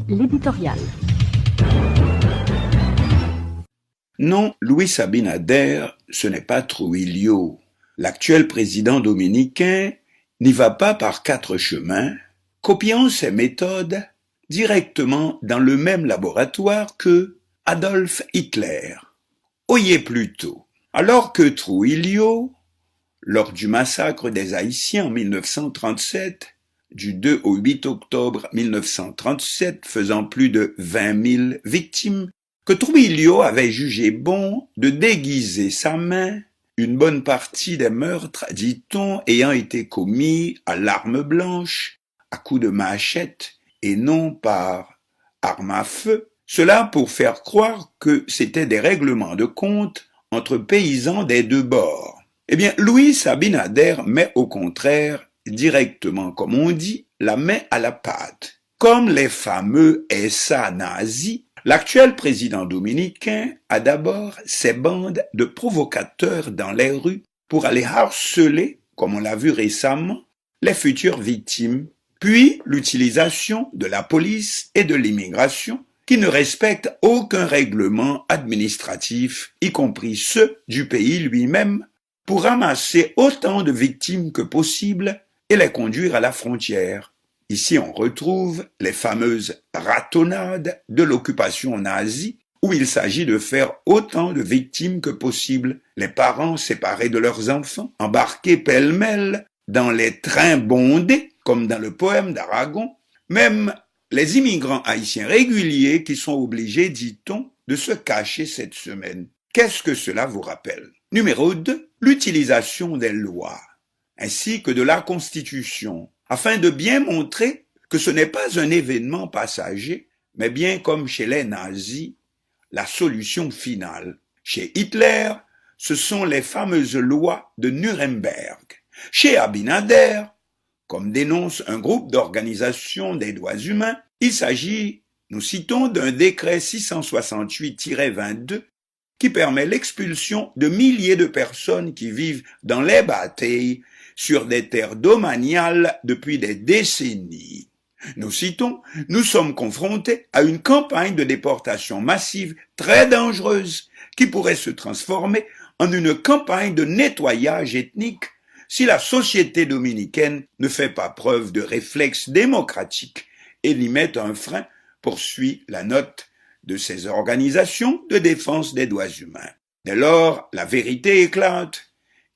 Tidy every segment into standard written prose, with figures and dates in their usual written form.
L'éditorial. Non, Luis Abinader, ce n'est pas Trujillo. L'actuel président dominicain n'y va pas par 4 chemins, copiant ses méthodes directement dans le même laboratoire que Adolf Hitler. Oyez plutôt, alors que Trujillo, lors du massacre des Haïtiens en 1937, du 2 au 8 octobre 1937, faisant plus de 20 000 victimes, que Trujillo avait jugé bon de déguiser sa main, une bonne partie des meurtres, dit-on, ayant été commis à l'arme blanche, à coups de machette, et non par arme à feu, cela pour faire croire que c'était des règlements de compte entre paysans des deux bords. Eh bien, Luis Abinader met au contraire, directement comme on dit, la main à la pâte. Comme les fameux SA nazis, l'actuel président dominicain a d'abord ses bandes de provocateurs dans les rues pour aller harceler, comme on l'a vu récemment, les futures victimes, puis l'utilisation de la police et de l'immigration qui ne respectent aucun règlement administratif, y compris ceux du pays lui-même, pour ramasser autant de victimes que possible et les conduire à la frontière. Ici, on retrouve les fameuses ratonnades de l'occupation nazie, où il s'agit de faire autant de victimes que possible, les parents séparés de leurs enfants, embarqués pêle-mêle dans les trains bondés, comme dans le poème d'Aragon, même les immigrants haïtiens réguliers qui sont obligés, dit-on, de se cacher cette semaine. Qu'est-ce que cela vous rappelle? Numéro 2, l'utilisation des lois, ainsi que de la Constitution, afin de bien montrer que ce n'est pas un événement passager, mais bien comme chez les nazis, la solution finale. Chez Hitler, ce sont les fameuses lois de Nuremberg. Chez Abinader, comme dénonce un groupe d'organisation des droits humains, il s'agit, nous citons, d'un décret 668-22 qui permet l'expulsion de milliers de personnes qui vivent dans les batailles sur des terres domaniales depuis des décennies. Nous citons, nous sommes confrontés à une campagne de déportation massive très dangereuse qui pourrait se transformer en une campagne de nettoyage ethnique si la société dominicaine ne fait pas preuve de réflexe démocratique et n'y met un frein, poursuit la note de ces organisations de défense des droits humains. Dès lors, la vérité éclate.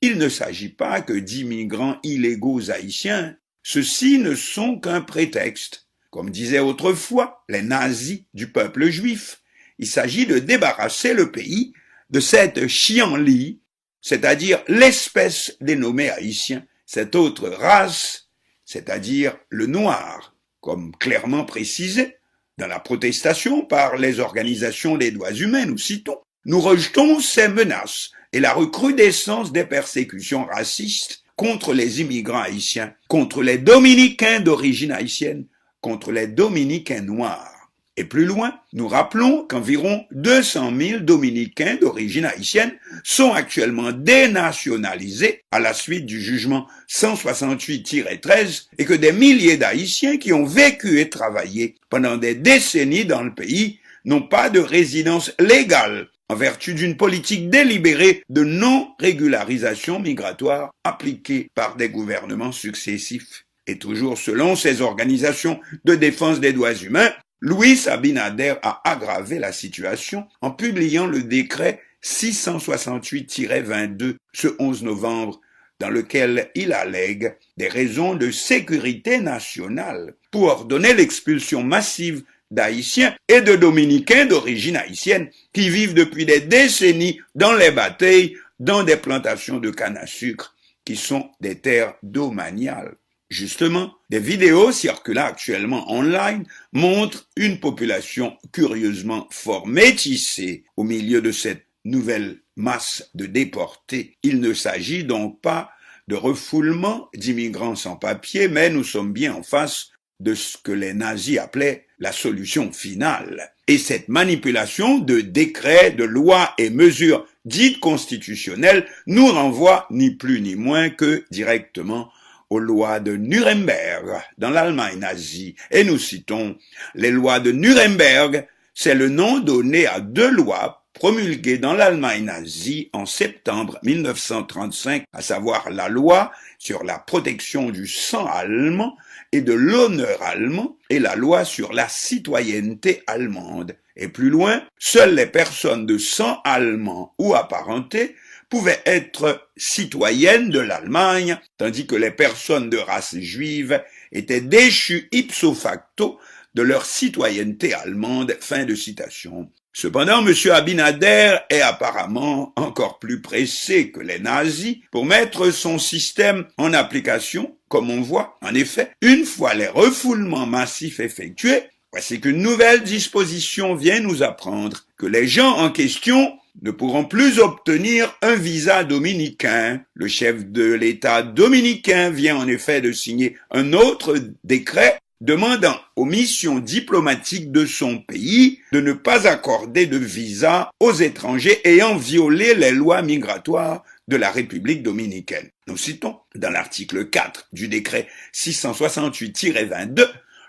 Il ne s'agit pas que d'immigrants illégaux haïtiens. Ceux-ci ne sont qu'un prétexte. Comme disaient autrefois les nazis du peuple juif, il s'agit de débarrasser le pays de cette chienlit, c'est-à-dire l'espèce dénommée haïtien, cette autre race, c'est-à-dire le noir, comme clairement précisé dans la protestation par les organisations des droits humains, nous citons. Nous rejetons ces menaces et la recrudescence des persécutions racistes contre les immigrants haïtiens, contre les Dominicains d'origine haïtienne, contre les Dominicains noirs. Et plus loin, nous rappelons qu'environ 200 000 Dominicains d'origine haïtienne sont actuellement dénationalisés à la suite du jugement 168-13 et que des milliers d'Haïtiens qui ont vécu et travaillé pendant des décennies dans le pays n'ont pas de résidence légale en vertu d'une politique délibérée de non-régularisation migratoire appliquée par des gouvernements successifs. Et toujours selon ces organisations de défense des droits humains, Luis Abinader a aggravé la situation en publiant le décret 668-22 ce 11 novembre, dans lequel il allègue des raisons de sécurité nationale pour ordonner l'expulsion massive d'Haïtiens et de Dominicains d'origine haïtienne qui vivent depuis des décennies dans les batailles, dans des plantations de canne à sucre qui sont des terres domaniales. Justement, des vidéos circulant actuellement online montrent une population curieusement fort métissée au milieu de cette nouvelle masse de déportés. Il ne s'agit donc pas de refoulement d'immigrants sans papier, mais nous sommes bien en face de ce que les nazis appelaient la solution finale. Et cette manipulation de décrets, de lois et mesures dites constitutionnelles nous renvoie ni plus ni moins que directement aux lois de Nuremberg dans l'Allemagne nazie. Et nous citons les lois de Nuremberg, c'est le nom donné à deux lois promulguées dans l'Allemagne nazie en septembre 1935, à savoir la loi sur la protection du sang allemand et de l'honneur allemand et la loi sur la citoyenneté allemande. Et plus loin, seules les personnes de sang allemand ou apparentées pouvaient être citoyennes de l'Allemagne, tandis que les personnes de race juive étaient déchues ipso facto de leur citoyenneté allemande. Fin de citation. Cependant, M. Abinader est apparemment encore plus pressé que les nazis pour mettre son système en application, comme on voit. En effet, une fois les refoulements massifs effectués, voici qu'une nouvelle disposition vient nous apprendre que les gens en question ne pourront plus obtenir un visa dominicain. Le chef de l'État dominicain vient en effet de signer un autre décret demandant aux missions diplomatiques de son pays de ne pas accorder de visa aux étrangers ayant violé les lois migratoires de la République dominicaine. Nous citons dans l'article 4 du décret 668-22,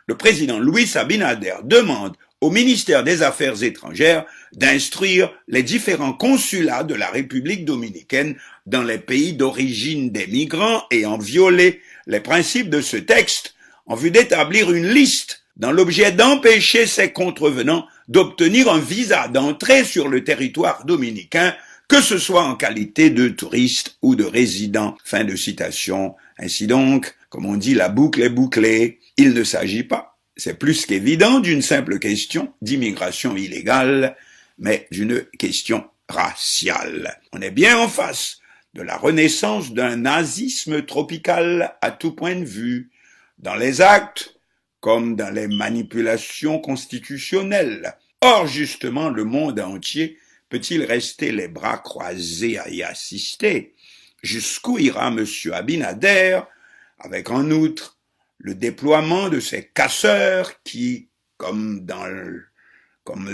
le président Luis Abinader demande au ministère des Affaires étrangères d'instruire les différents consulats de la République dominicaine dans les pays d'origine des migrants ayant violé les principes de ce texte en vue d'établir une liste dans l'objet d'empêcher ces contrevenants d'obtenir un visa d'entrée sur le territoire dominicain, que ce soit en qualité de touristes ou de résidents. Fin de citation. Ainsi donc, comme on dit, la boucle est bouclée. Il ne s'agit pas, c'est plus qu'évident, d'une simple question d'immigration illégale, mais d'une question raciale. On est bien en face de la renaissance d'un nazisme tropical à tout point de vue, dans les actes comme dans les manipulations constitutionnelles. Or, justement, le monde entier peut-il rester les bras croisés à y assister? Jusqu'où ira M. Abinader, avec en outre le déploiement de ces casseurs qui, comme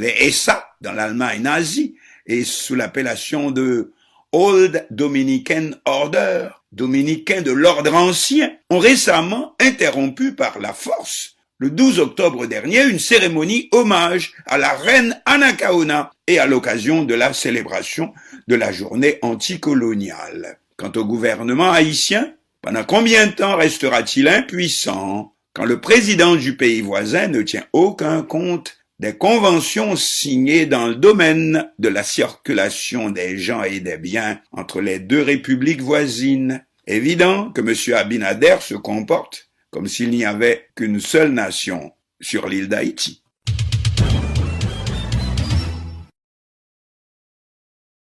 les SA dans l'Allemagne nazie, et sous l'appellation de Old Dominican Order, dominicains de l'ordre ancien, ont récemment interrompu par la force, le 12 octobre dernier, une cérémonie hommage à la reine Anacaona et à l'occasion de la célébration de la journée anticoloniale. Quant au gouvernement haïtien, pendant combien de temps restera-t-il impuissant quand le président du pays voisin ne tient aucun compte des conventions signées dans le domaine de la circulation des gens et des biens entre les deux républiques voisines? Évident que M. Abinader se comporte comme s'il n'y avait qu'une seule nation sur l'île d'Haïti.